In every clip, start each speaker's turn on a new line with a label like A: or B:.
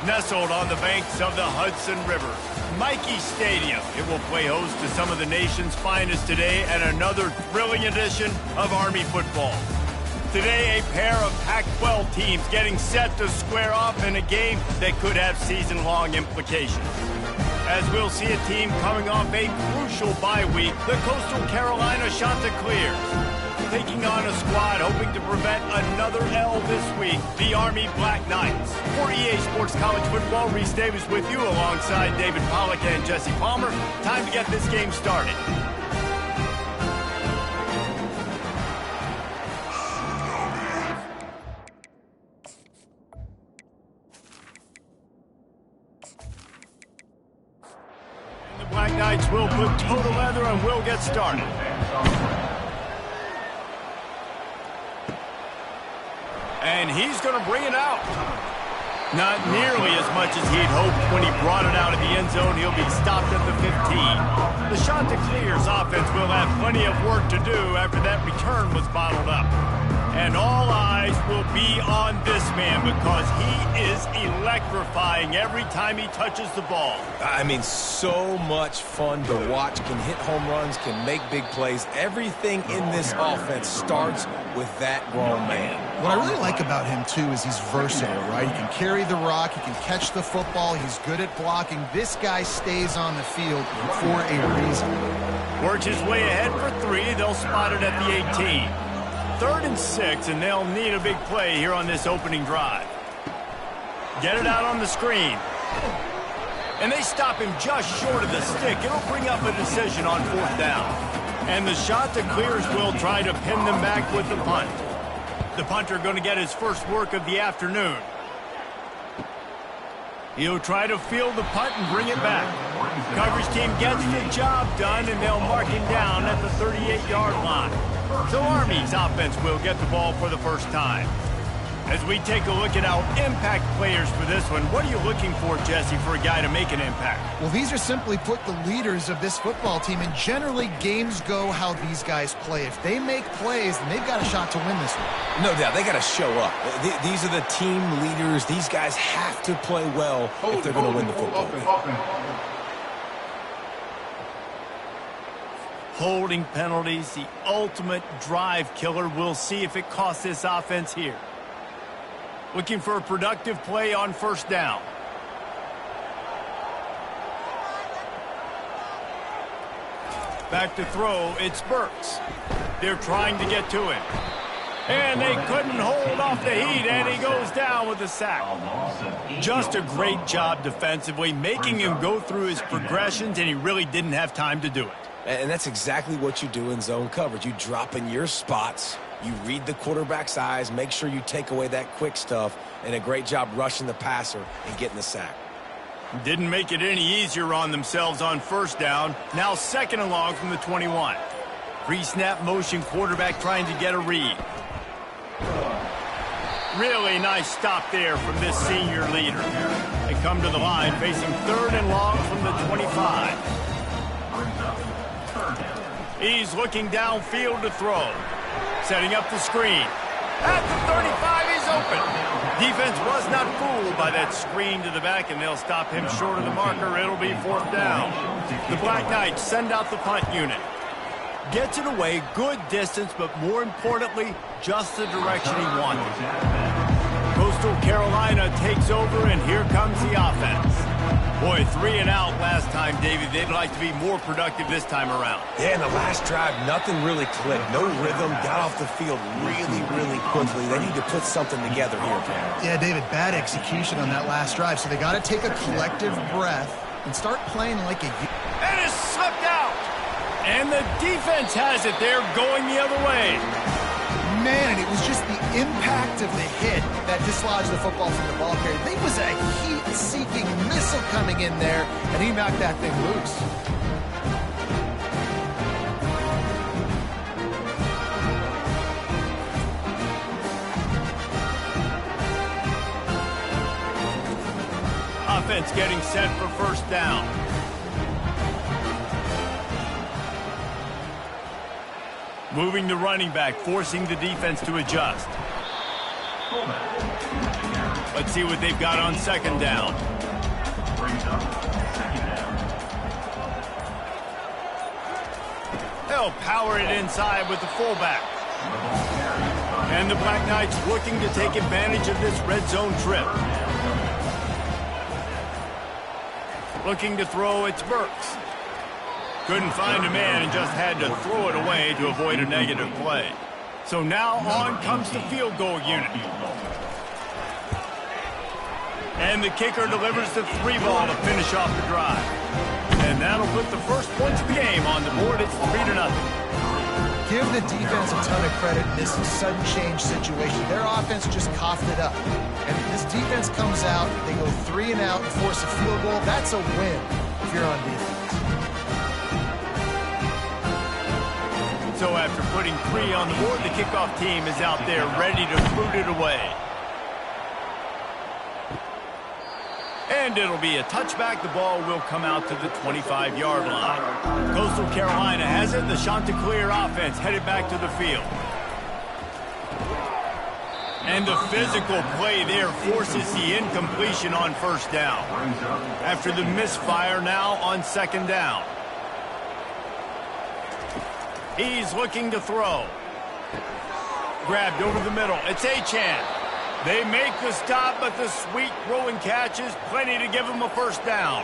A: Nestled on the banks of the Hudson River, Michie Stadium. It will play host to some of the nation's finest today and another thrilling edition of Army football. Today, a pair of Pac-12 teams getting set to square off in a game that could have season-long implications. As we'll see a team coming off a crucial bye week, the Coastal Carolina Chanticleers, taking on a squad hoping to prevent another L this week, the Army Black Knights. For EA Sports College Football, Reese Davis with you alongside David Pollack and Jesse Palmer. Time to get this game started. And the Black Knights will put total leather and will get started. And he's going to bring it out. Not nearly as much as he'd hoped when he brought it out of the end zone. He'll be stopped at the 15. The Chanticleers offense will have plenty of work to do after that return was bottled up. And all eyes will be on this man because he is electrifying every time he touches the ball.
B: I mean, so much fun to watch. Can hit home runs, can make big plays. Everything in this offense starts with that grown man.
C: What I really like about him, too, is he's versatile, right? He can carry the rock, he can catch the football, he's good at blocking. This guy stays on the field for a reason.
A: Works his way ahead for 3. They'll spot it at the 18. 3rd and 6, and they'll need a big play here on this opening drive. Get it out on the screen. And they stop him just short of the stick. It'll bring up a decision on 4th down. And the Chanticleers will try to pin them back with the punt. The punter going to get his first work of the afternoon. He'll try to field the punt and bring it back. Coverage team gets the job done, and they'll mark him down at the 38-yard line. So Army's offense will get the ball for the first time. As we take a look at our impact players for this one, what are you looking for, Jesse, for a guy to make an impact?
C: Well, these are simply put the leaders of this football team, and generally games go how these guys play. If they make plays, then they've got a shot to win this one.
B: No doubt, they got to show up. These are the team leaders. These guys have to play well if they're going to win the football game.
A: Holding penalties, the ultimate drive killer. We'll see if it costs this offense here. Looking for a productive play on 1st down. Back to throw, it's Burks. They're trying to get to him. And they couldn't hold off the heat, and he goes down with a sack. Just a great job defensively, making him go through his progressions, and he really didn't have time to do it.
B: And that's exactly what you do in zone coverage. You drop in your spots, you read the quarterback's eyes, make sure you take away that quick stuff, and a great job rushing the passer and getting the sack.
A: Didn't make it any easier on themselves on 1st down. Now 2nd and long from the 21. Pre-snap motion quarterback trying to get a read. Really nice stop there from this senior leader. They come to the line facing 3rd and long from the 25. He's looking downfield to throw. Setting up the screen. At the 35, he's open. Defense was not fooled by that screen to the back, and they'll stop him short of the marker. It'll be 4th down. The Black Knights send out the punt unit. Gets it away, good distance, but more importantly, just the direction he wanted. Coastal Carolina takes over, and here comes the offense. Boy, 3 and out last time, David. They'd like to be more productive this time around.
B: Yeah, in the last drive, nothing really clicked. No rhythm, got off the field really quickly. They need to put something together here.
C: Yeah, David, bad execution on that last drive, so they got to take a collective breath and start playing like a...
A: And it's slipped out! And the defense has it there, going the other way.
C: Man, it was just the impact of the hit that dislodged the football from the ball carrier. There was a heat-seeking missile coming in there, and he knocked that thing loose.
A: Offense getting set for 1st down. Moving the running back, forcing the defense to adjust. Let's see what they've got on second down. They'll power it inside with the fullback. And the Black Knights looking to take advantage of this red zone trip. Looking to throw, it's Burks. Couldn't find a man and just had to throw it away to avoid a negative play. So now on comes the field goal unit. And the kicker delivers the 3-ball to finish off the drive. And that'll put the first points of the game on the board. It's 3-0.
C: Give the defense a ton of credit in this sudden change situation. Their offense just coughed it up. And if this defense comes out, they go 3 and out and force a field goal, that's a win if you're on defense.
A: So after putting 3 on the board, the kickoff team is out there ready to root it away. And it'll be a touchback. The ball will come out to the 25-yard line. Coastal Carolina has it. The Chanticleer offense headed back to the field. And the physical play there forces the incompletion on first down. After the misfire, now on second down. He's looking to throw. Grabbed over the middle. It's Achane. They make the stop, but the sweet throw and catch is plenty to give them a first down.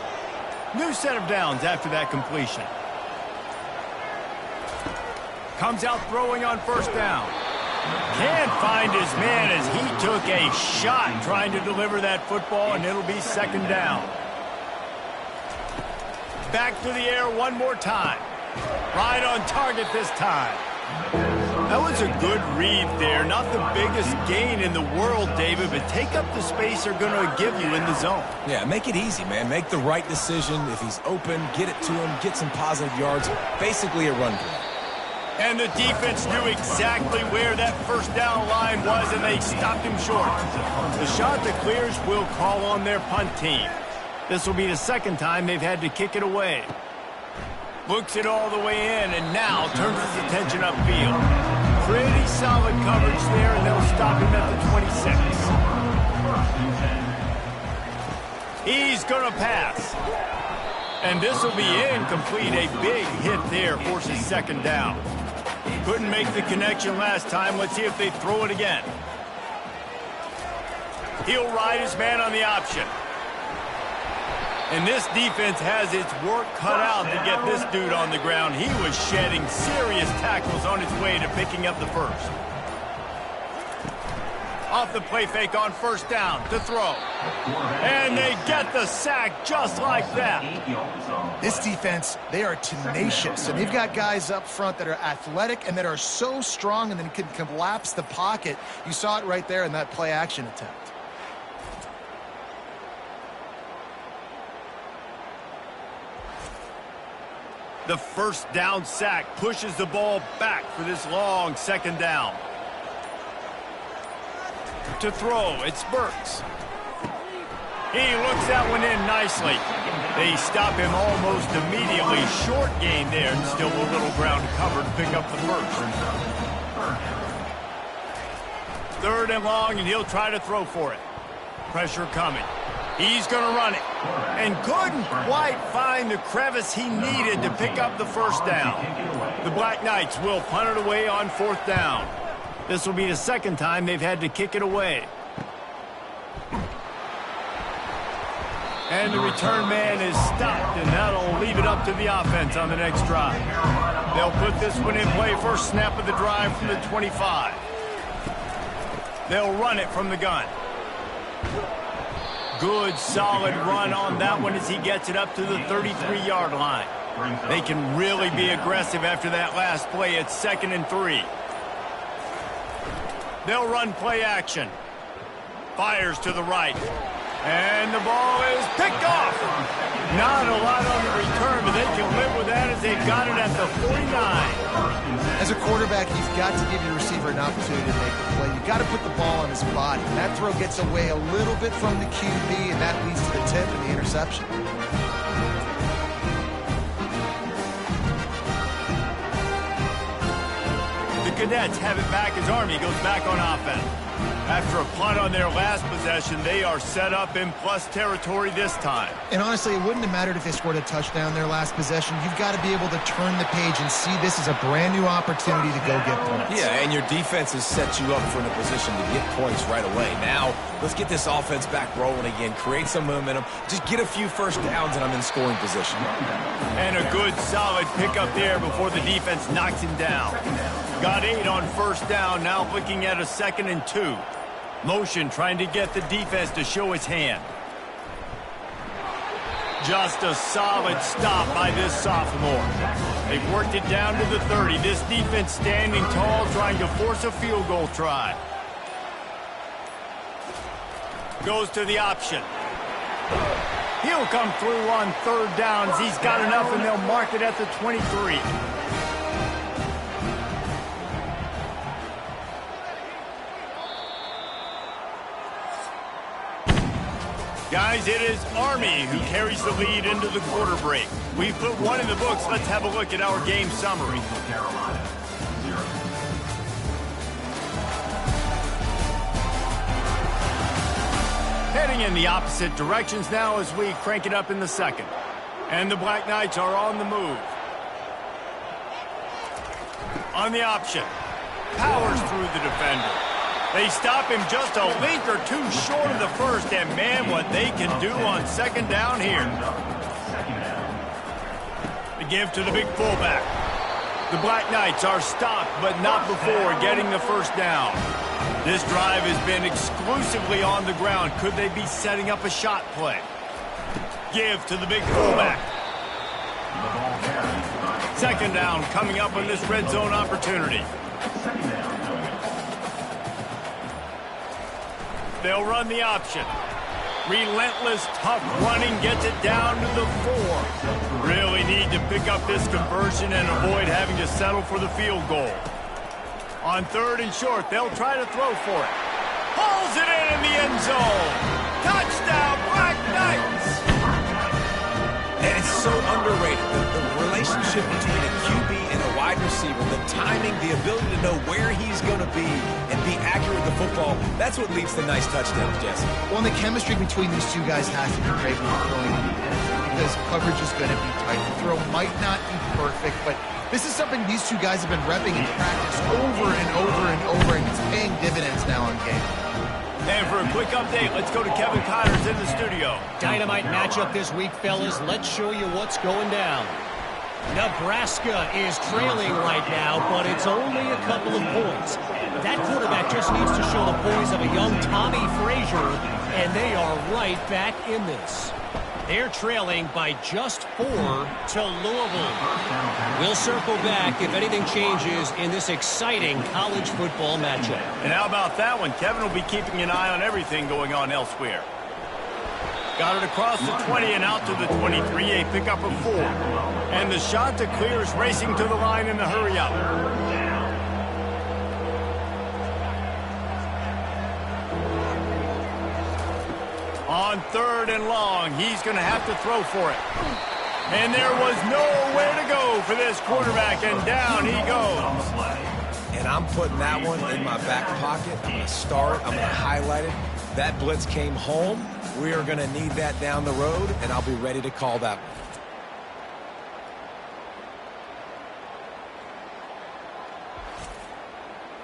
A: New set of downs after that completion. Comes out throwing on first down. Can't find his man as he took a shot trying to deliver that football, and it'll be second down. Back to the air one more time. Right on target this time. That was a good read there. Not the biggest gain in the world, David, but take up the space they're going to give you in the zone.
B: Yeah, make it easy, man. Make the right decision. If he's open, get it to him, get some positive yards. Basically a run play.
A: And the defense knew exactly where that first down line was, and they stopped him short. The Chanticleers will call on their punt team. This will be the second time they've had to kick it away. Looks it all the way in, and now turns his attention upfield. Pretty solid coverage there, and they'll stop him at the 26. He's going to pass. And this will be incomplete. A big hit there forces second down. Couldn't make the connection last time. Let's see if they throw it again. He'll ride his man on the option. And this defense has its work cut out to get this dude on the ground. He was shedding serious tackles on his way to picking up the first. Off the play fake on first down to throw. And they get the sack just like that.
C: This defense, they are tenacious, and they've got guys up front that are athletic and that are so strong and then can collapse the pocket. You saw it right there in that play action attempt.
A: The first down sack pushes the ball back for this long second down. To throw, it's Burks. He looks that one in nicely. They stop him almost immediately. Short gain there, and still a little ground covered to pick up the first. Third and long, and he'll try to throw for it. Pressure coming. He's going to run it. And couldn't quite find the crevice he needed to pick up the first down. The Black Knights will punt it away on fourth down. This will be the second time they've had to kick it away. And the return man is stopped, and that'll leave it up to the offense on the next drive. They'll put this one in play first snap of the drive from the 25. They'll run it from the gun. Good, solid run on that one as he gets it up to the 33-yard line. They can really be aggressive after that last play. It's 2nd and 3. They'll run play action. Fires to the right. And the ball is picked off. Not a lot on the return, but they can live with that as they've got it at the 49.
C: As a quarterback, you've got to give your receiver an opportunity to make the play. You've got to put the ball on his body. That throw gets away a little bit from the QB, and that leads to the tip and the interception.
A: The Cadets have it back as Army goes back on offense. After a punt on their last possession, they are set up in plus territory this time.
C: And honestly, it wouldn't have mattered if they scored a touchdown their last possession. You've got to be able to turn the page and see this as a brand new opportunity to go get points.
B: Yeah, and your defense has set you up for in a position to get points right away. Now, let's get this offense back rolling again, create some momentum, just get a few first downs, and I'm in scoring position.
A: And a good, solid pickup there before the defense knocks him down. Got 8 on first down, now looking at a 2nd and 2. Motion trying to get the defense to show its hand. Just a solid stop by this sophomore. They've worked it down to the 30. This defense standing tall, trying to force a field goal try. Goes to the option. He'll come through on 3rd downs. He's got enough, and they'll mark it at the 23. Guys, it is Army who carries the lead into the quarter break. We've put one in the books. Let's have a look at our game summary. Heading in the opposite directions now as we crank it up in the 2nd. And the Black Knights are on the move. On the option. Powers through the defender. They stop him just a link or two short of the first, and man, what they can do on 2nd down here. The give to the big fullback. The Black Knights are stopped, but not before getting the first down. This drive has been exclusively on the ground. Could they be setting up a shot play? Give to the big fullback. 2nd down coming up on this red zone opportunity. They'll run the option. Relentless, tough running gets it down to the 4. Really need to pick up this conversion and avoid having to settle for the field goal. On 3rd and short, they'll try to throw for it. Hauls it in the end zone. Touchdown, Black Knights!
B: And it's so underrated. The relationship between a QB and a wide receiver, the timing, the ability to know where he's going to be and be accurate with the football, that's what leads to nice touchdowns, Jesse.
C: Well, and the chemistry between these two guys has to be great when you're throwing the defense, because coverage is going to be tight. The throw might not be perfect, but this is something these two guys have been repping in practice over and over and over, and it's paying dividends now in game.
A: And for a quick update, let's go to Kevin Connors in the studio.
D: Dynamite matchup this week, fellas. Let's show you what's going down. Nebraska is trailing right now, but it's only a couple of points. That quarterback just needs to show the poise of a young Tommy Frazier, and they are right back in this. They're trailing by just 4 to Louisville. We'll circle back if anything changes in this exciting college football matchup.
A: And how about that one? Kevin will be keeping an eye on everything going on elsewhere. Got it across the 20 and out to the 23, a pickup of 4. And the shot to clear is racing to the line in the hurry-up. On 3rd and long, he's going to have to throw for it. And there was nowhere to go for this quarterback, and down he goes.
B: And I'm putting that one in my back pocket. I'm going to start it. I'm going to highlight it. That blitz came home. We are going to need that down the road, and I'll be ready to call that one.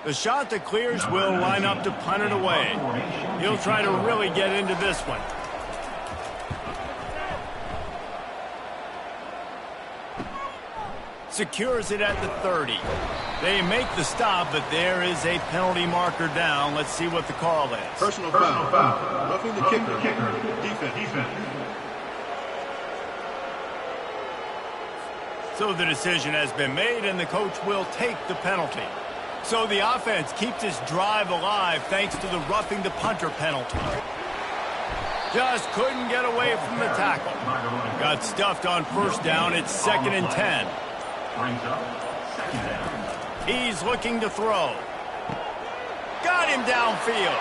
A: The shot that clears will line up to punt it away. He'll try to really get into this one. Secures it at the 30. They make the stop, but there is a penalty marker down. Let's see what the call is.
E: Personal foul. Roughing the kicker. Defense.
A: So the decision has been made, and the coach will take the penalty. So the offense keeps its drive alive thanks to the roughing the punter penalty. Just couldn't get away from the tackle. Got stuffed on first down. It's 2nd and 10. He's looking to throw. Got him downfield.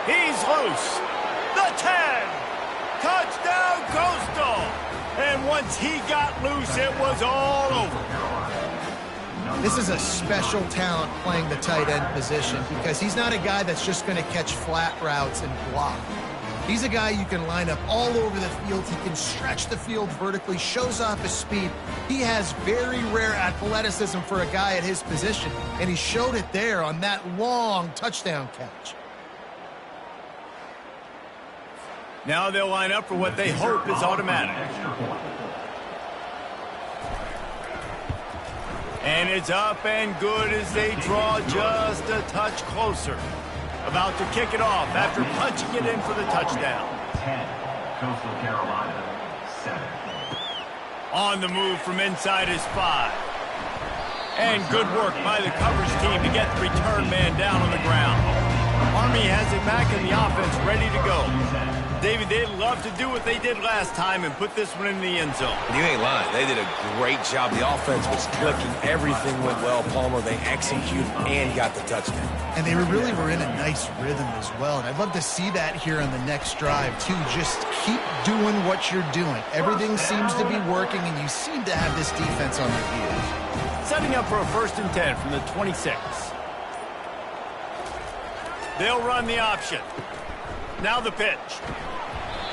A: He's loose. The 10. Touchdown, Coastal. And once he got loose, it was all over.
C: This is a special talent playing the tight end position because he's not a guy that's just going to catch flat routes and block. He's a guy you can line up all over the field. He can stretch the field vertically, shows off his speed. He has very rare athleticism for a guy at his position, and he showed it there on that long touchdown catch.
A: Now they'll line up for what they hope is automatic. And it's up and good as they draw just a touch closer. About to kick it off after punching it in for the touchdown.
F: 10, Coastal Carolina, 7.
A: On the move from inside his 5. And good work by the coverage team to get the return man down on the ground. Army has it back in the offense ready to go. David, they'd love to do what they did last time and put this one in the end zone.
B: You ain't lying. They did a great job. The offense was clicking. Everything went well, Palmer. They executed and got the touchdown.
C: And they really were in a nice rhythm as well. And I'd love to see that here on the next drive, too. Just keep doing what you're doing. Everything seems to be working, and you seem to have this defense on their heels.
A: Setting up for a 1st and 10 from the 26. They'll run the option. Now the pitch.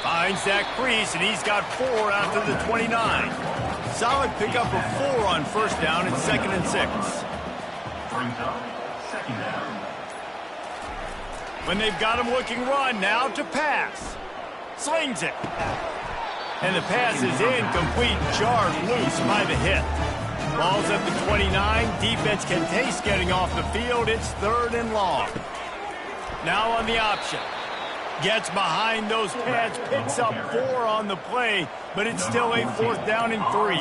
A: Finds Zach Priest, and he's got 4 out to the 29. Solid pickup of 4 on 1st down and 2nd and 6.
F: Brings up 2nd down.
A: When they've got him looking run, now to pass. Slings it. And the pass is incomplete, jarred loose by the hit. Ball's at the 29. Defense can taste getting off the field. It's 3rd and long. Now on the option. Gets behind those pads, picks up 4 on the play, but it's still a 4th down and 3.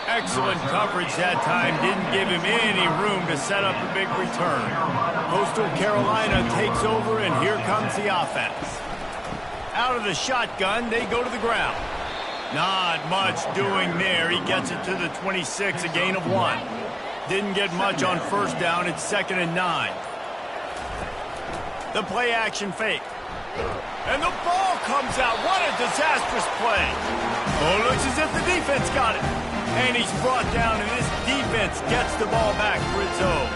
A: Excellent coverage that time. Didn't give him any room to set up a big return. Coastal Carolina takes over, and here comes the offense. Out of the shotgun, they go to the ground. Not much doing there. He gets it to the 26, a gain of 1. Didn't get much on 1st down. It's 2nd and 9. The play action fake. And the ball comes out. What a disastrous play. Oh, looks as if the defense got it. And he's brought down, and this defense gets the ball back for its own.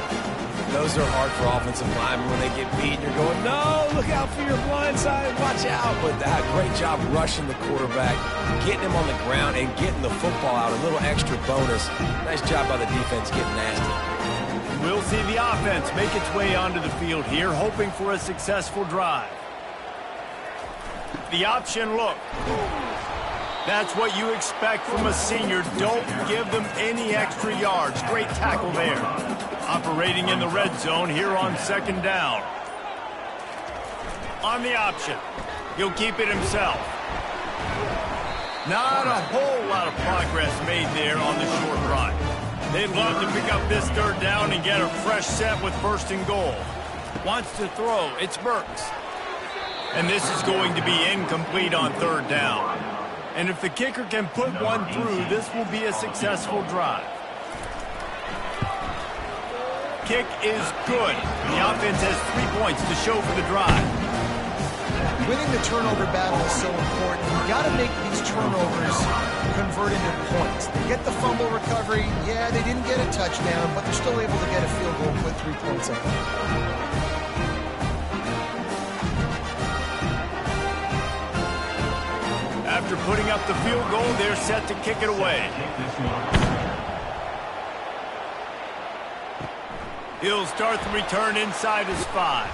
B: Those are hard for offensive linemen when they get beat. You're going, no, look out for your blind side, watch out. But that great job rushing the quarterback, getting him on the ground, and getting the football out. A little extra bonus. Nice job by the defense getting nasty.
A: We'll see the offense make its way onto the field here, hoping for a successful drive. The option look. That's what you expect from a senior. Don't give them any extra yards. Great tackle there. Operating in the red zone here on 2nd down. On the option. He'll keep it himself. Not a whole lot of progress made there on the short run. They'd love to pick up this 3rd down and get a fresh set with 1st and goal. Wants to throw. It's Burks. And this is going to be incomplete on 3rd down. And if the kicker can put one through, this will be a successful drive. Kick is good. The offense has 3 points to show for the drive.
C: Winning the turnover battle is so important. You got to make these turnovers convert into points. They get the fumble recovery. Yeah, they didn't get a touchdown, but they're still able to get a field goal and put 3 points up.
A: After putting up the field goal, they're set to kick it away. He'll start the return inside his 5.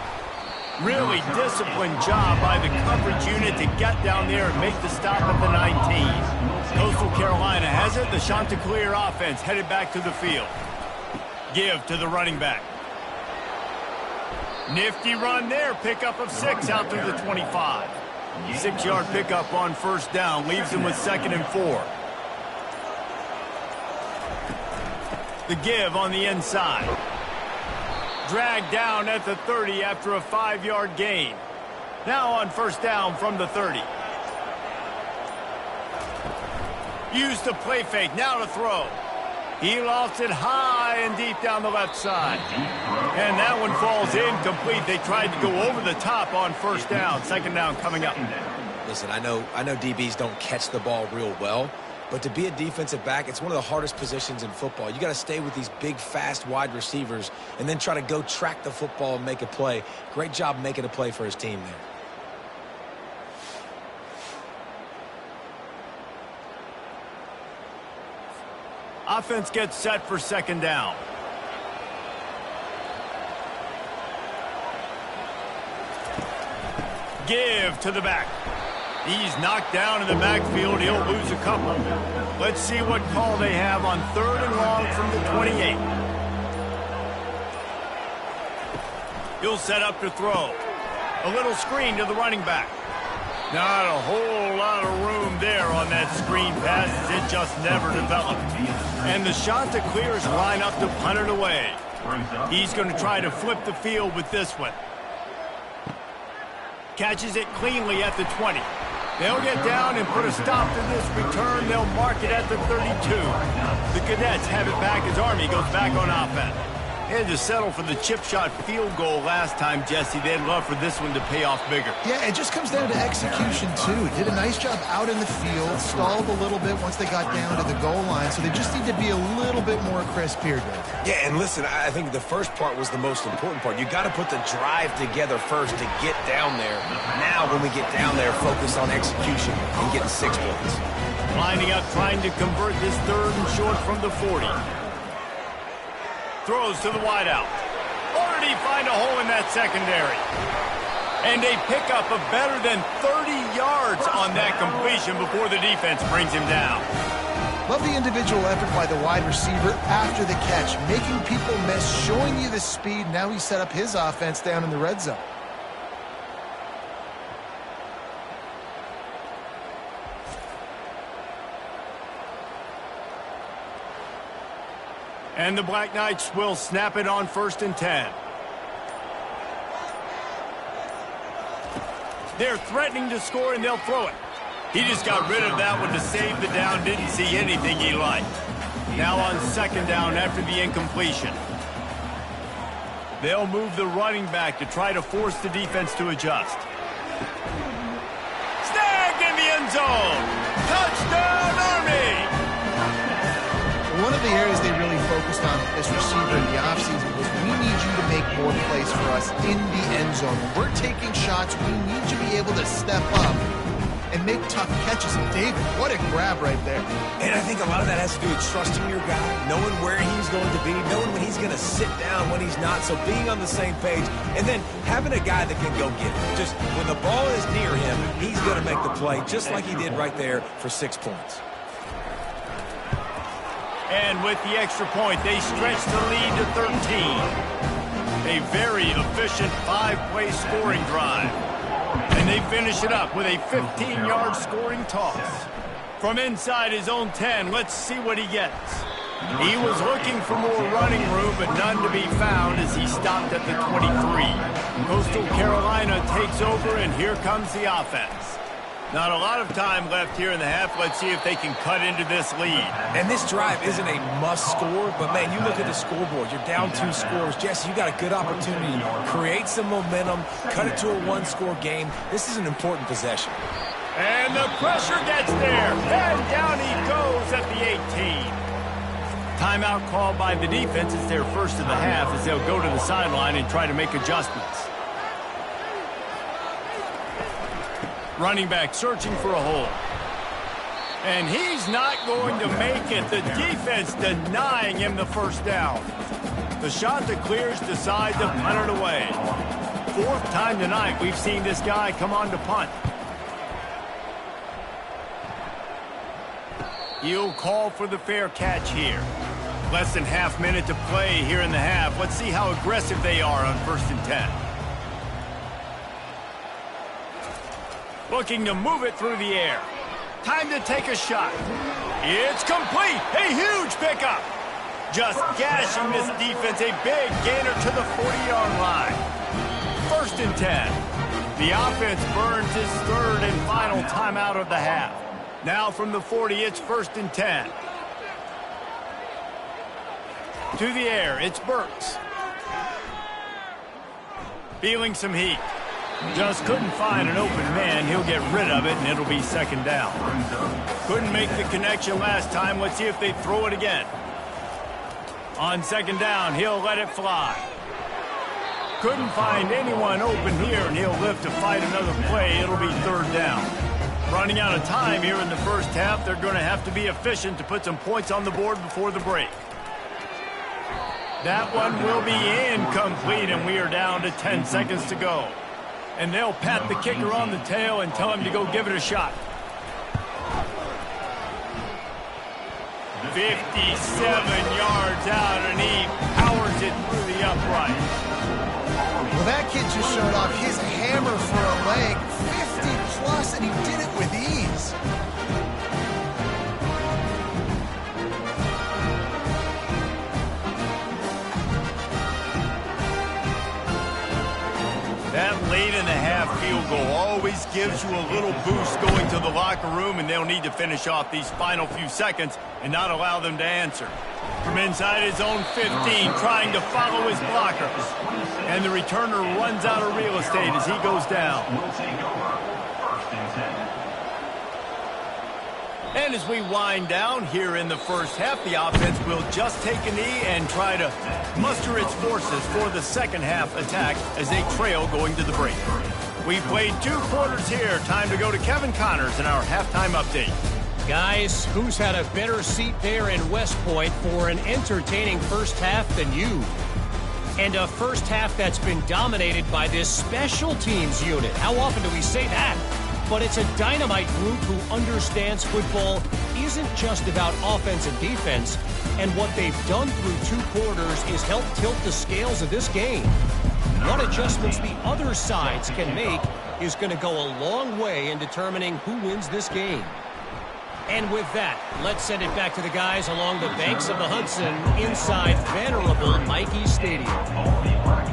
A: Really disciplined job by the coverage unit to get down there and make the stop at the 19. Coastal Carolina has it. The Chanticleer offense headed back to the field. Give to the running back. Nifty run there. Pickup of 6 out to the 25. 6-yard pickup on 1st down. Leaves him with 2nd and 4. The give on the inside. Dragged down at the 30 after a 5-yard gain. Now on 1st down from the 30. Used the play fake. Now to throw. He lofts it high and deep down the left side. And that one falls incomplete. They tried to go over the top on 1st down. 2nd down coming up.
B: Listen, I know DBs don't catch the ball real well, but to be a defensive back, it's one of the hardest positions in football. You got to stay with these big, fast wide receivers and then try to go track the football and make a play. Great job making a play for his team there.
A: Offense gets set for second down. Give to the back. He's knocked down in the backfield. He'll lose a couple. Let's see what call they have on 3rd and long from the 28. He'll set up to throw. A little screen to the running back. Not a whole lot of room there on that screen pass. It just never developed. And the shot to clear is line up to punt it away. He's going to try to flip the field with this one. Catches it cleanly at the 20. They'll get down and put a stop to this return. They'll mark it at the 32. The Cadets have it back as Army goes back on offense. They had to settle for the chip shot field goal last time, Jesse. They'd love for this one to pay off bigger.
C: Yeah, it just comes down to execution, too. Did a nice job out in the field, stalled a little bit once they got down to the goal line, so they just need to be a little bit more crisp here, Dave.
B: Yeah, and listen, I think the first part was the most important part. You got to put the drive together first to get down there. Now, when we get down there, focus on execution and getting 6 points.
A: Lining up, trying to convert this 3rd and short from the 40. Throws to the wideout. Or did he find a hole in that secondary? And a pickup of better than 30 yards on that completion before the defense brings him down.
C: Love the individual effort by the wide receiver after the catch, making people miss, showing you the speed. Now he set up his offense down in the red zone.
A: And the Black Knights will snap it on 1st and 10. They're threatening to score, and they'll throw it. He just got rid of that one to save the down. Didn't see anything he liked. Now on 2nd down after the incompletion. They'll move the running back to try to force the defense to adjust. Snagged in the end zone. Touchdown, Army!
C: One of the areas they really focused on with this receiver in the offseason was we need you to make more plays for us in the end zone. When we're taking shots, we need you to be able to step up and make tough catches. David, what a grab right there.
B: And I think a lot of that has to do with trusting your guy, knowing where he's going to be, knowing when he's going to sit down, when he's not, so being on the same page, and then having a guy that can go get it. Just when the ball is near him, he's going to make the play, just like he did right there for 6 points.
A: And with the extra point, they stretch the lead to 13. A very efficient 5-play scoring drive. And they finish it up with a 15-yard scoring toss. From inside his own 10, let's see what he gets. He was looking for more running room, but none to be found as he stopped at the 23. Coastal Carolina takes over, and here comes the offense. Not a lot of time left here in the half. Let's see if they can cut into this lead.
B: And this drive isn't a must score, but, man, you look at the scoreboard. You're down 2 scores. Jesse, you got a good opportunity to create some momentum, cut it to a 1-score game. This is an important possession.
A: And the pressure gets there. And down he goes at the 18. Timeout called by the defense. It's their first of the half as they'll go to the sideline and try to make adjustments. Running back searching for a hole. And he's not going to make it. The defense denying him the first down. The shot that clears decides to punt it away. 4th time tonight we've seen this guy come on to punt. He'll call for the fair catch here. Less than half minute to play here in the half. Let's see how aggressive they are on 1st and 10. Looking to move it through the air. Time to take a shot. It's complete. A huge pickup. Just gashing this defense. A big gainer to the 40-yard line. 1st and 10. The offense burns his 3rd and final timeout of the half. Now from the 40, it's 1st and 10. To the air, it's Burks. Feeling some heat. Just couldn't find an open man. He'll get rid of it, and it'll be second down. Couldn't make the connection last time. Let's see if they throw it again. On second down, he'll let it fly. Couldn't find anyone open here, and he'll live to fight another play. It'll be third down. Running out of time here in the first half. They're going to have to be efficient to put some points on the board before the break. That one will be incomplete, and we are down to 10 seconds to go. And they'll pat the kicker on the tail and tell him to go give it a shot. 57 yards out, and he powers it through the upright.
C: Well, that kid just showed off his hammer for a leg, 50-plus, and he did it with ease.
A: That late-in-the-half field goal always gives you a little boost going to the locker room, and they'll need to finish off these final few seconds and not allow them to answer. From inside his own 15, trying to follow his blockers. And the returner runs out of real estate as he goes down. And as we wind down here in the first half, the offense will just take a knee and try to muster its forces for the second half attack as they trail going to the break. We played 2 quarters here. Time to go to Kevin Connors in our halftime update.
D: Guys, who's had a better seat there in West Point for an entertaining first half than you? And a first half that's been dominated by this special teams unit. How often do we say that? But it's a dynamite group who understands football isn't just about offense and defense, and what they've done through 2 quarters is help tilt the scales of this game. What adjustments the other sides can make is going to go a long way in determining who wins this game. And with that, let's send it back to the guys along the banks of the Hudson inside venerable Michie Stadium.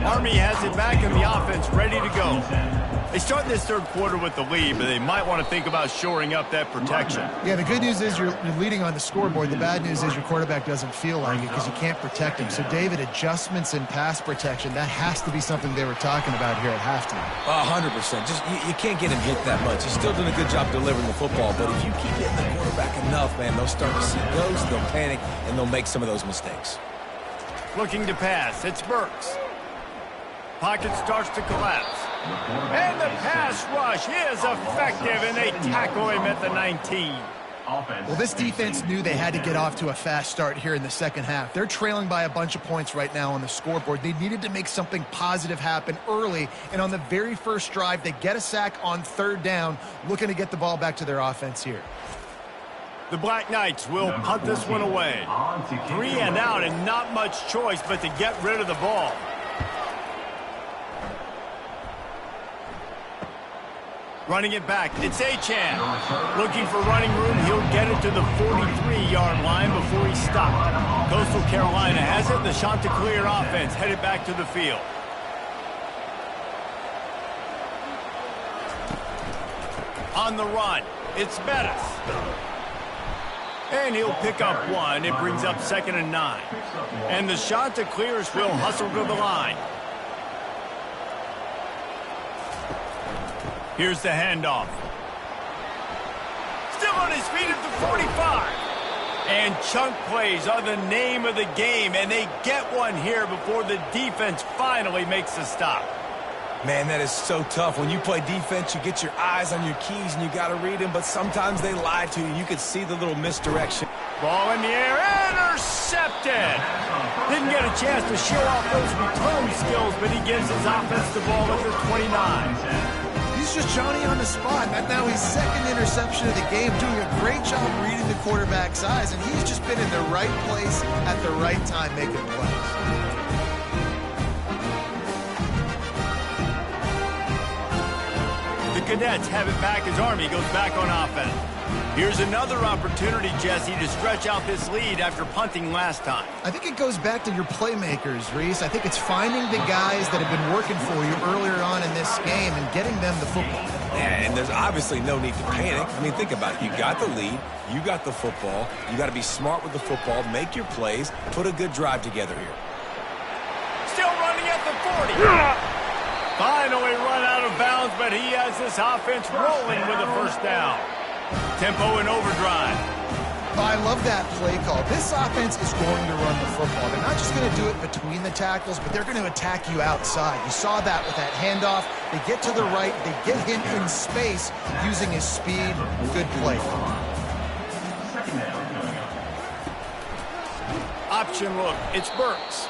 A: Army has it back in the offense, ready to go. They start this third quarter with the lead, but they might want to think about shoring up that protection.
C: Yeah, the good news is you're leading on the scoreboard. The bad news is your quarterback doesn't feel like it because you can't protect him. So, David, adjustments in pass protection, that has to be something they were talking about here at halftime.
B: 100%. Just you can't get him hit that much. He's still doing a good job delivering the football, but if you keep hitting the quarterback enough, man, they'll start to see ghosts, they'll panic, and they'll make some of those mistakes.
A: Looking to pass, it's Burks. Pocket starts to collapse. And the pass rush is effective, and they tackle him at the 19.
C: Well, this defense knew they had to get off to a fast start here in the second half. They're trailing by a bunch of points right now on the scoreboard. They needed to make something positive happen early, and on the very first drive, they get a sack on third down, looking to get the ball back to their offense here.
A: The Black Knights will punt this one away. 3 and out, and not much choice but to get rid of the ball. Running it back, it's Achane. Looking for running room, he'll get it to the 43-yard line before he's stopped. Coastal Carolina has it, the Chanticleer offense headed back to the field. On the run, it's Bettis. And he'll pick up 1, it brings up 2nd and 9. And the Chanticleers will hustle to the line. Here's the handoff. Still on his feet at the 45. And chunk plays are the name of the game, and they get one here before the defense finally makes the stop.
B: Man, that is so tough. When you play defense, you get your eyes on your keys, and you got to read them, but sometimes they lie to you. You can see the little misdirection.
A: Ball in the air, intercepted. Didn't get a chance to show off those return skills, but he gives his offense the ball at the 29.
C: He's just Johnny on the spot. Now his 2nd interception of the game, doing a great job reading the quarterback's eyes, and he's just been in the right place at the right time making plays.
A: The Cadets have it back as Army goes back on offense. Here's another opportunity, Jesse, to stretch out this lead after punting last time.
C: I think it goes back to your playmakers, Reese. I think it's finding the guys that have been working for you earlier on in this game and getting them the football.
B: Yeah, and there's obviously no need to panic. I mean, think about it. You got the lead. You got the football. You got to be smart with the football, make your plays, put a good drive together here.
A: Still running at the 40. Finally run out of of bounds, but he has this offense rolling with a first down. Tempo and overdrive.
C: I love that play call. This offense is going to run the football. They're not just going to do it between the tackles, but they're going to attack you outside. You saw that with that handoff. They get to the right. They get him in space using his speed. Good play.
A: Option look. It's Burks.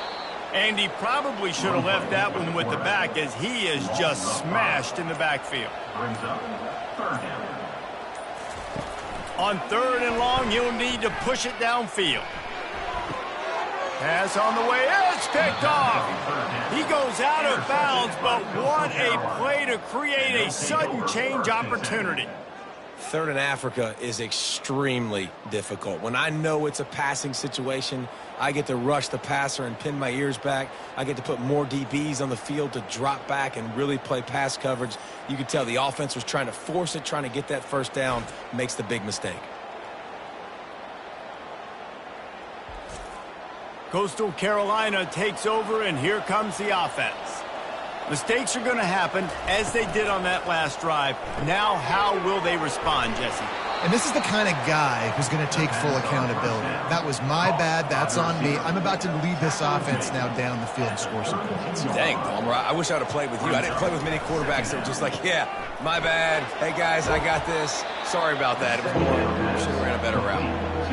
A: And he probably should have left that one with the back as he is just smashed in the backfield.
F: Brings up third down.
A: On third and long, he'll need to push it downfield. Pass on the way. It's picked off. He goes out of bounds, but what a play to create a sudden change opportunity.
B: Third in Africa is extremely difficult. When I know it's a passing situation, I get to rush the passer and pin my ears back. I get to put more DBs on the field to drop back and really play pass coverage. You can tell the offense was trying to force it, trying to get that first down, makes the big mistake.
A: Coastal Carolina takes over, and here comes the offense. Mistakes are going to happen, as they did on that last drive. Now, how will they respond, Jesse?
C: And this is the kind of guy who's going to take full accountability. That was my bad. That's on me. I'm about to lead this offense now down the field and score some points.
B: Dang, Palmer, I wish I would have played with you. I didn't play with many quarterbacks that were just like, yeah, my bad. Hey, guys, I got this. Sorry about that. It was more, should have ran a better route.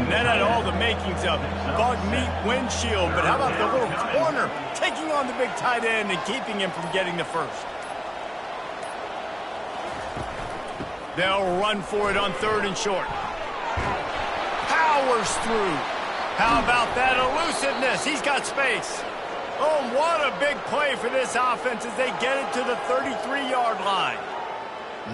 A: That had all the makings of bug meat windshield, but how about the little corner taking on the big tight end and keeping him from getting the first? They'll run for it on third and short. Powers through. How about that elusiveness? He's got space. Oh, what a big play for this offense as they get it to the 33-yard line.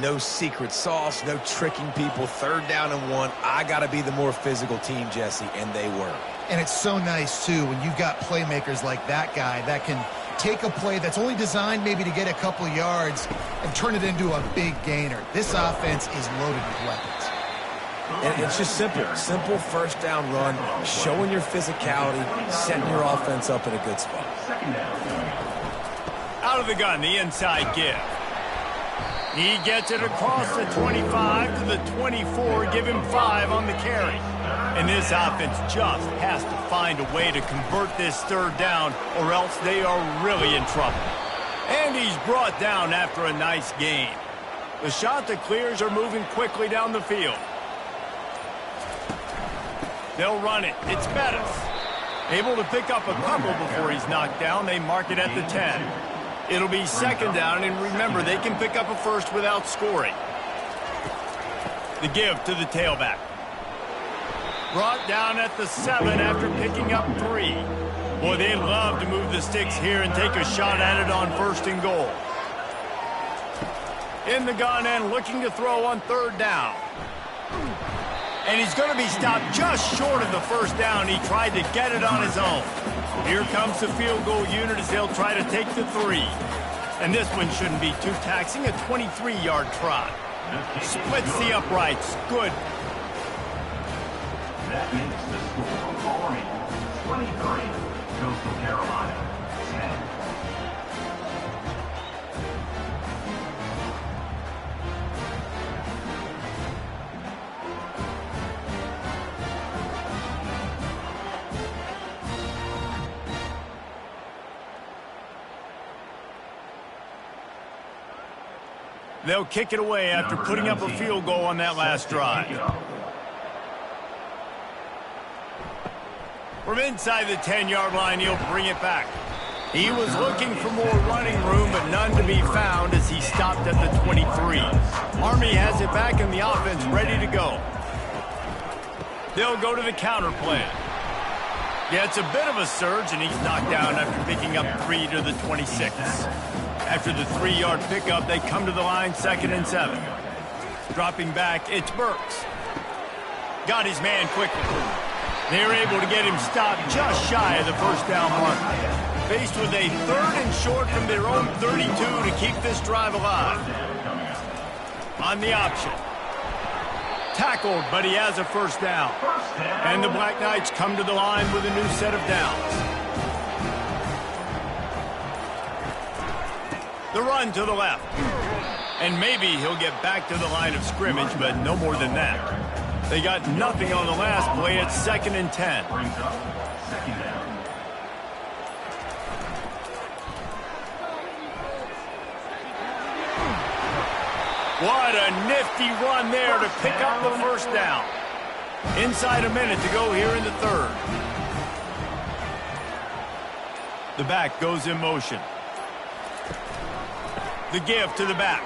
B: No secret sauce, no tricking people. Third down and one. I got to be the more physical team, Jesse, and they were.
C: And it's so nice, too, when you've got playmakers like that guy that can take a play that's only designed maybe to get a couple yards and turn it into a big gainer. This offense is loaded with weapons.
B: And it's just simple. Simple first down run, showing your physicality, setting your offense up in a good spot.
A: Out of the gun, the inside give. He gets it across the 25 to the 24, give him 5 on the carry. And this offense just has to find a way to convert this third down, or else they are really in trouble. And he's brought down after a nice gain. The Chanticleers are moving quickly down the field. They'll run it. It's Bettis. Able to pick up a couple before he's knocked down. They mark it at the 10. It'll be second down, and remember, they can pick up a first without scoring. The give to the tailback. Brought down at the 7 after picking up 3. Boy, they love to move the sticks here and take a shot at it on first and goal. In the gun and looking to throw on third down. And he's going to be stopped just short of the first down. He tried to get it on his own. Here comes the field goal unit as they'll try to take the 3. And this one shouldn't be too taxing, a 23-yard try. Splits the uprights. Good.
F: That makes the score Army 23, Coastal Carolina 10.
A: They'll kick it away after putting up a field goal on that last drive. From inside the 10-yard line, he'll bring it back. He was looking for more running room, but none to be found as he stopped at the 23. Army has it back in the offense, ready to go. They'll go to the counter play. Yeah, it's a bit of a surge, and he's knocked down after picking up 3 to the 26. After the 3-yard pickup, they come to the line, 2nd and 7. Dropping back, it's Burks. Got his man quickly. They're able to get him stopped just shy of the first down mark. Faced with a 3rd and short from their own 32 to keep this drive alive. On the option. Tackled, but he has a first down. And the Black Knights come to the line with a new set of downs. The run to the left. And maybe he'll get back to the line of scrimmage, but no more than that. They got nothing on the last play. It's 2nd and 10.
F: Brings up 2nd down.
A: What a nifty run there to pick up the first down. Inside a minute to go here in the 3rd. The back goes in motion. The give to the back.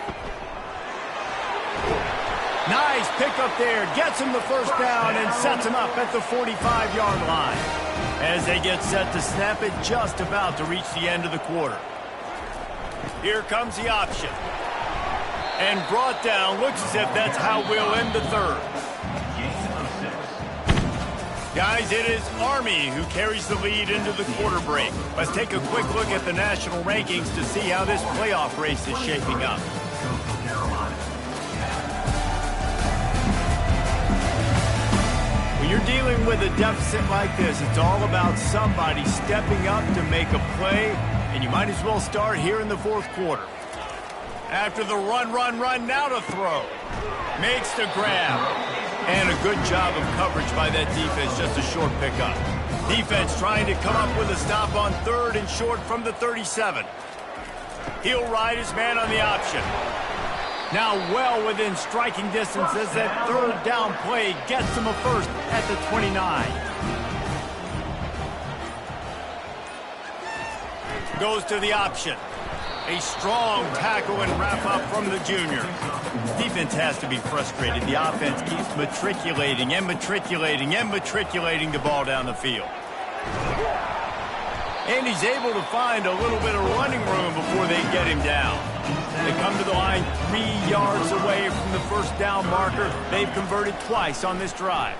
A: Nice pickup there. Gets him the first down and sets him up at the 45-yard line. As they get set to snap it, just about to reach the end of the quarter. Here comes the option. And brought down. Looks as if that's how we'll end the 3rd. Guys, it is Army who carries the lead into the quarter break. Let's take a quick look at the national rankings to see how this playoff race is shaping up. When you're dealing with a deficit like this, it's all about somebody stepping up to make a play, and you might as well start here in the 4th quarter. After the run, now to throw. Makes the grab. And a good job of coverage by that defense, just a short pickup. Defense trying to come up with a stop on 3rd and short from the 37. He'll ride his man on the option. Now well within striking distance as that 3rd down play gets him a first at the 29. Goes to the option. A strong tackle and wrap up from the junior. Defense has to be frustrated. The offense keeps matriculating the ball down the field. And he's able to find a little bit of running room before they get him down. They come to the line 3 yards away from the first down marker. They've converted twice on this drive.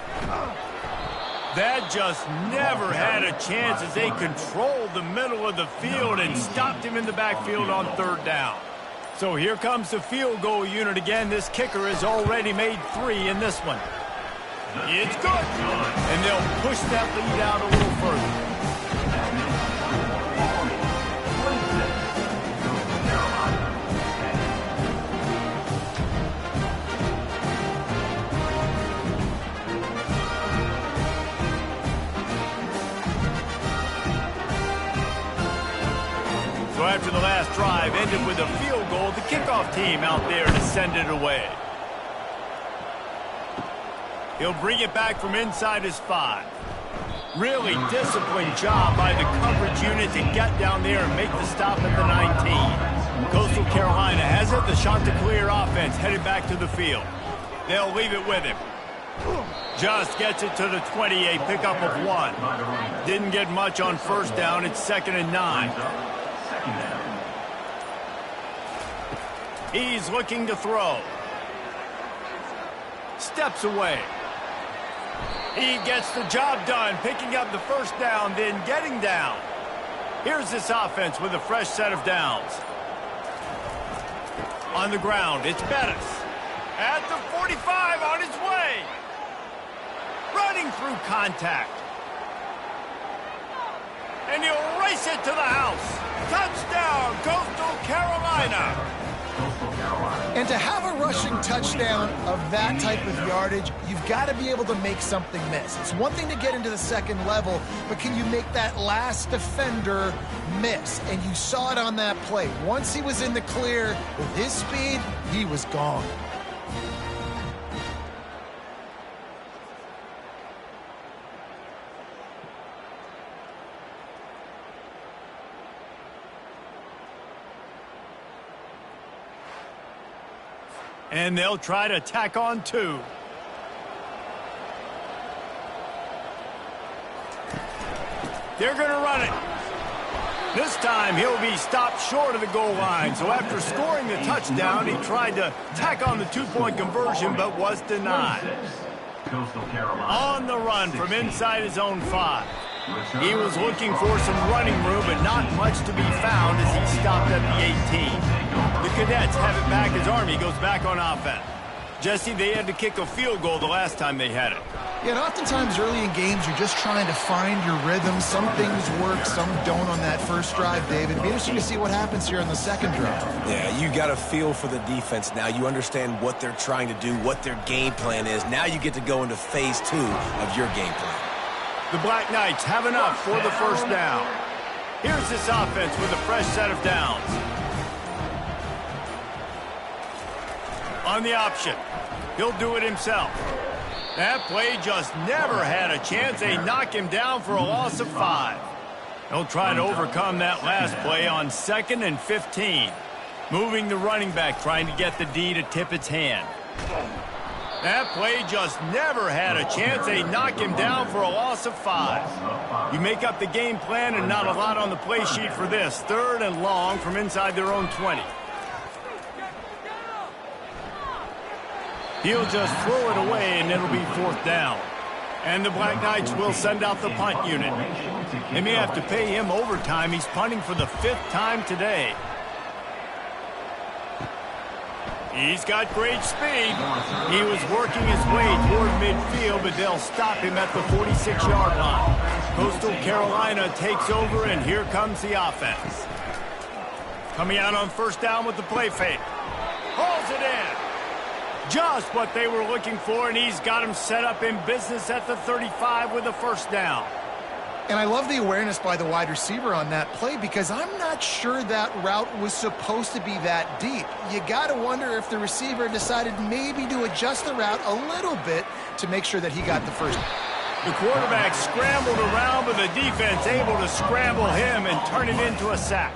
A: That just never had a chance as they controlled the middle of the field and stopped him in the backfield on 3rd down. So here comes the field goal unit again. This kicker has already made 3 in this one. It's good. And they'll push that lead out a little further. So after the last drive ended with a field goal, the kickoff team out there to send it away. He'll bring it back from inside his 5. Really disciplined job by the coverage unit to get down there and make the stop at the 19. Coastal Carolina has it. The Chanticleer offense headed back to the field. They'll leave it with him. Just gets it to the 20, a pickup of 1. Didn't get much on first down. It's 2nd and 9. He's looking to throw. Steps away. He gets the job done, picking up the first down, then getting down. Here's this offense with a fresh set of downs. On the ground, it's Bettis. At the 45, on his way. Running through contact. And he'll race it to the house. Touchdown, Coastal Carolina.
C: And to have a rushing touchdown of that type of yardage, you've got to be able to make something miss. It's one thing to get into the second level, but can you make that last defender miss? And you saw it on that play. Once he was in the clear with his speed, he was gone.
A: And they'll try to tack on 2. They're going to run it. This time he'll be stopped short of the goal line. So after scoring the touchdown, he tried to tack on the 2-point conversion, but was denied. On the run from inside his own 5. He was looking for some running room, but not much to be found as he stopped at the 18. The Cadets have it back as Army goes back on offense. Jesse, they had to kick a field goal the last time they had it.
C: Yeah, and oftentimes early in games, you're just trying to find your rhythm. Some things work, some don't on that first drive, David. It'd be interesting to see what happens here on the second drive.
B: Yeah, you got a feel for the defense now. You understand what they're trying to do, what their game plan is. Now you get to go into phase 2 of your game plan.
A: The Black Knights have enough for the first down. Here's this offense with a fresh set of downs. On the option, he'll do it himself. That play just never had a chance. They knock him down for a loss of 5. They'll try to overcome that last play on 2nd and 15. Moving the running back, trying to get the D to tip its hand. That play just never had a chance. They knock him down for a loss of 5. You make up the game plan and not a lot on the play sheet for this. 3rd and long from inside their own 20. He'll just throw it away, and it'll be 4th down. And the Black Knights will send out the punt unit. They may have to pay him overtime. He's punting for the 5th time today. He's got great speed. He was working his way toward midfield, but they'll stop him at the 46-yard line. Coastal Carolina takes over, and here comes the offense. Coming out on first down with the play fake. Hauls it in. Just what they were looking for, and he's got him set up in business at the 35 with a first down.
C: And I love the awareness by the wide receiver on that play because I'm not sure that route was supposed to be that deep. You got to wonder if the receiver decided maybe to adjust the route a little bit to make sure that he got the first.
A: The quarterback scrambled around, but the defense able to scramble him and turn it into a sack.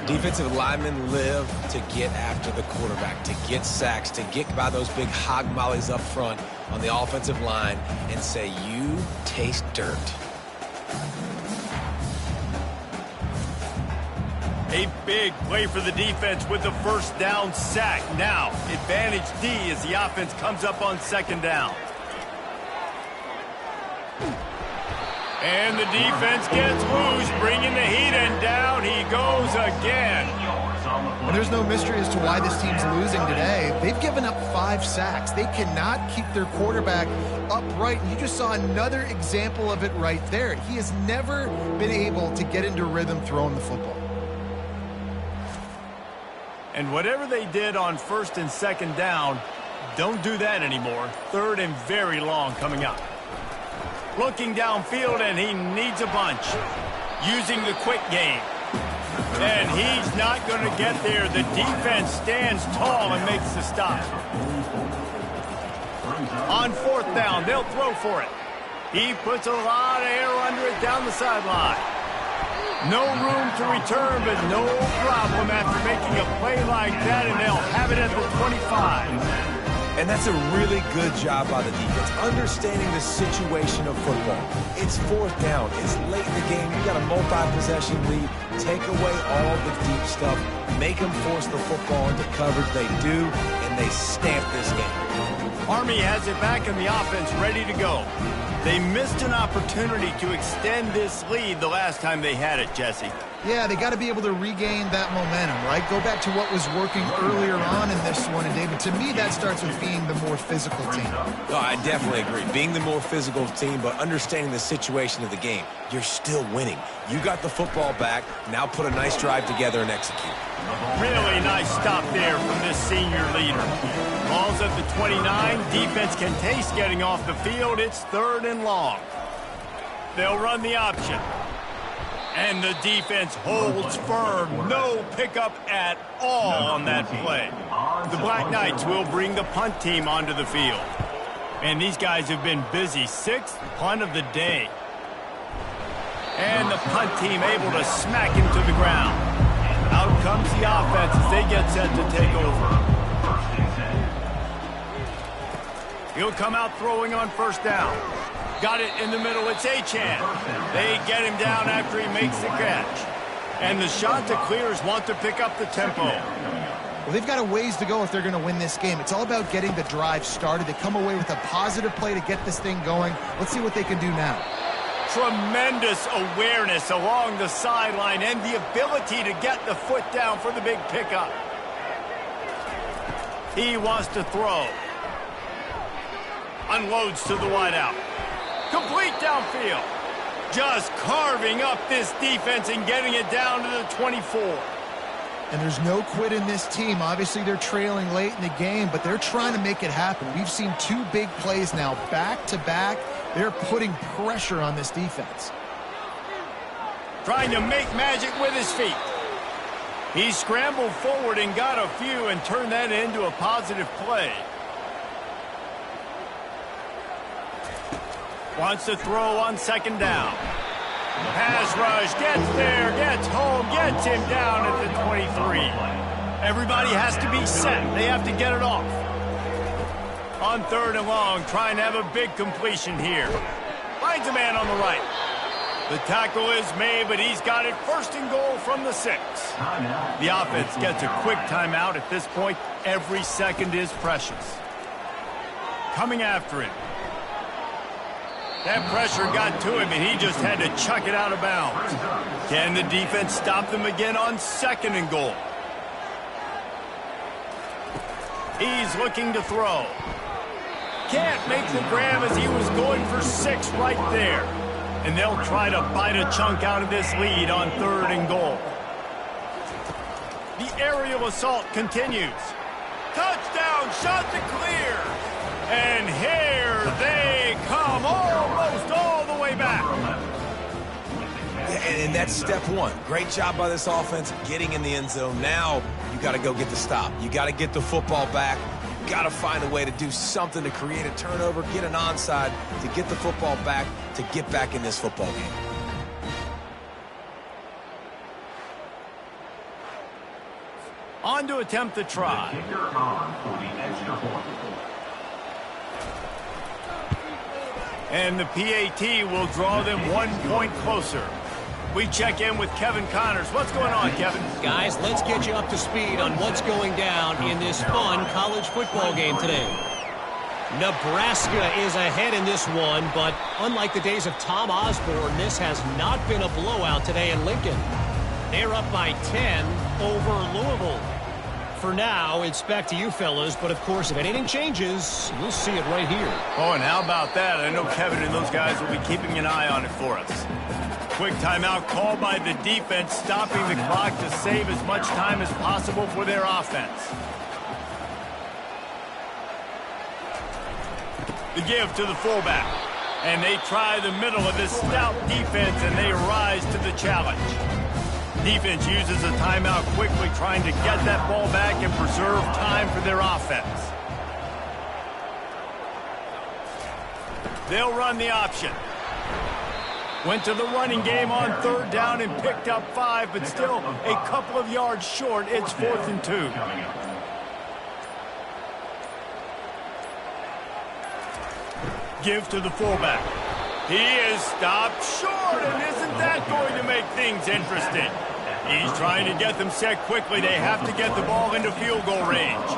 B: Defensive linemen live to get after the quarterback, to get sacks, to get by those big hog mollies up front on the offensive line and say, you taste dirt.
A: A big play for the defense with the first down sack. Now, advantage D as the offense comes up on 2nd down. And the defense gets loose, bringing the heat, and down he goes again.
C: And there's no mystery as to why this team's losing today. They've given up 5 sacks. They cannot keep their quarterback upright. And you just saw another example of it right there. He has never been able to get into rhythm throwing the football.
A: And whatever they did on 1st and 2nd down, don't do that anymore. 3rd and very long coming up. Looking downfield, and he needs a bunch. Using the quick game. And he's not going to get there. The defense stands tall and makes the stop. On 4th down, they'll throw for it. He puts a lot of air under it down the sideline. No room to return, but no problem after making a play like that, and they'll have it at the 25.
B: And that's a really good job by the defense, understanding the situation of football. It's 4th down. It's late in the game. You got a multi-possession lead. Take away all the deep stuff. Make them force the football into coverage. They do, and they stamp this game.
A: Army has it back in the offense, ready to go. They missed an opportunity to extend this lead the last time they had it, Jesse.
C: Yeah, they got to be able to regain that momentum, right? Go back to what was working earlier on in this one. And, David, to me, that starts with being the more physical team.
B: Oh, I definitely agree. Being the more physical team, but understanding the situation of the game. You're still winning. You got the football back. Now put a nice drive together and execute.
A: Really nice stop there from this senior leader. Ball's at the 29. Defense can taste getting off the field. It's 3rd and long. They'll run the option. And the defense holds firm. No pickup at all on that play. The Black Knights will bring the punt team onto the field. And these guys have been busy. 6th punt of the day. And the punt team able to smack him to the ground. Out comes the offense as they get set to take over. He'll come out throwing on 1st down. Got it in the middle. It's Achane. They get him down after he makes the catch. And the Chanticleers want to pick up the tempo.
C: Well, they've got a ways to go if they're going to win this game. It's all about getting the drive started. They come away with a positive play to get this thing going. Let's see what they can do now.
A: Tremendous awareness along the sideline and the ability to get the foot down for the big pickup. He wants to throw. Unloads to the wideout. Complete downfield. Just carving up this defense and getting it down to the 24.
C: And there's no quit in this team. Obviously, they're trailing late in the game, but they're trying to make it happen. We've seen 2 big plays now, back-to-back. They're putting pressure on this defense.
A: Trying to make magic with his feet. He scrambled forward and got a few and turned that into a positive play. Wants to throw on second down. Pass rush, gets there, gets home, gets him down at the 23. Everybody has to be set. They have to get it off. On third and long, trying to have a big completion here. Finds a man on the right. The tackle is made, but he's got it first and goal from the 6. The offense gets a quick timeout at this point. Every second is precious. Coming after him. That pressure got to him, and he just had to chuck it out of bounds. Can the defense stop them again on second and goal? He's looking to throw. Can't make the grab as he was going for 6 right there. And they'll try to bite a chunk out of this lead on third and goal. The aerial assault continues. Touchdown, shot to clear. And here they come, almost all the way back.
B: And that's step one. Great job by this offense getting in the end zone. Now you got to go get the stop. You got to get the football back. You got to find a way to do something to create a turnover, get an onside, to get the football back, to get back in this football game.
A: On to attempt the try.
F: Kicker on for the extra point.
A: And the PAT will draw them 1 point closer. We check in with Kevin Connors. What's going on, Kevin?
D: Guys, let's get you up to speed on what's going down in this fun college football game today. Nebraska is ahead in this one, but unlike the days of Tom Osborne, this has not been a blowout today in Lincoln. They're up by 10 over Louisville. For now, it's back to you fellas, but of course, if anything changes, we'll see it right here.
A: Oh, and how about that? I know Kevin and those guys will be keeping an eye on it for us. Quick timeout called by the defense, stopping the clock to save as much time as possible for their offense. The give to the fullback. And they try the middle of this stout defense, and they rise to the challenge. Defense uses a timeout quickly, trying to get that ball back and preserve time for their offense. They'll run the option. Went to the running game on third down and picked up 5, but still a couple of yards short. It's 4th and 2. Give to the fullback. He is stopped short, and isn't that going to make things interesting? He's trying to get them set quickly. They have to get the ball into field goal range.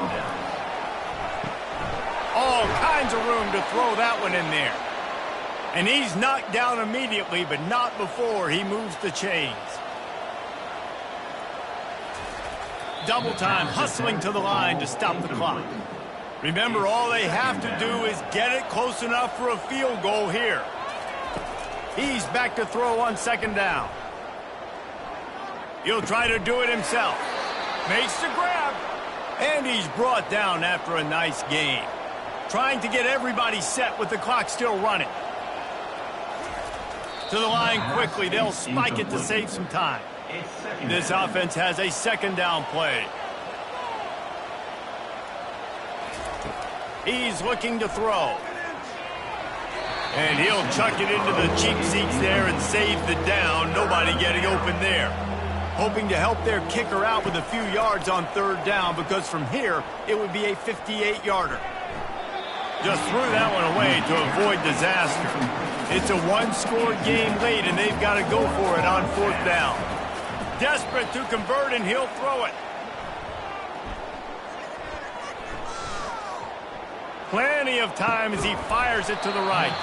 A: All kinds of room to throw that one in there. And he's knocked down immediately, but not before he moves the chains. Double time, hustling to the line to stop the clock. Remember, all they have to do is get it close enough for a field goal here. He's back to throw on second down. He'll try to do it himself. Makes the grab. And he's brought down after a nice gain. Trying to get everybody set with the clock still running. To the line quickly. They'll spike it to save some time. This offense has a second down play. He's looking to throw. And he'll chuck it into the cheap seats there and save the down. Nobody getting open there. Hoping to help their kicker out with a few yards on third down, because from here, it would be a 58-yarder. Just threw that one away to avoid disaster. It's a one-score game late, and they've got to go for it on fourth down. Desperate to convert, and he'll throw it. Plenty of time as he fires it to the right.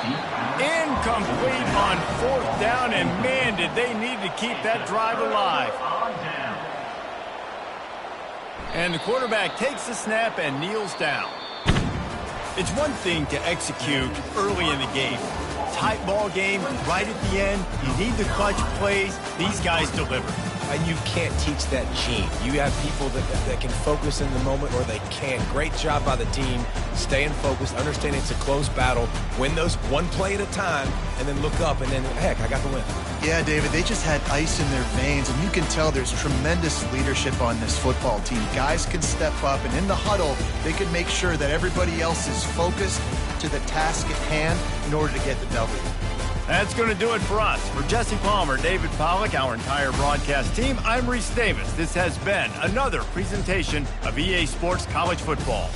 A: Incomplete on fourth down, and man, did they need to keep that drive alive. And the quarterback takes the snap and kneels down. It's one thing to execute early in the game. Tight ball game right at the end. You need the clutch plays. These guys deliver.
B: And you can't teach that gene. You have people that can focus in the moment or they can't. Great job by the team, staying focused, understanding it's a close battle, win those one play at a time, and then look up and then, heck, I got the win.
C: Yeah, David, they just had ice in their veins, and you can tell there's tremendous leadership on this football team. Guys can step up, and in the huddle, they can make sure that everybody else is focused to the task at hand in order to get the W.
A: That's going to do it for us. For Jesse Palmer, David Pollack, our entire broadcast team, I'm Reese Davis. This has been another presentation of EA Sports College Football.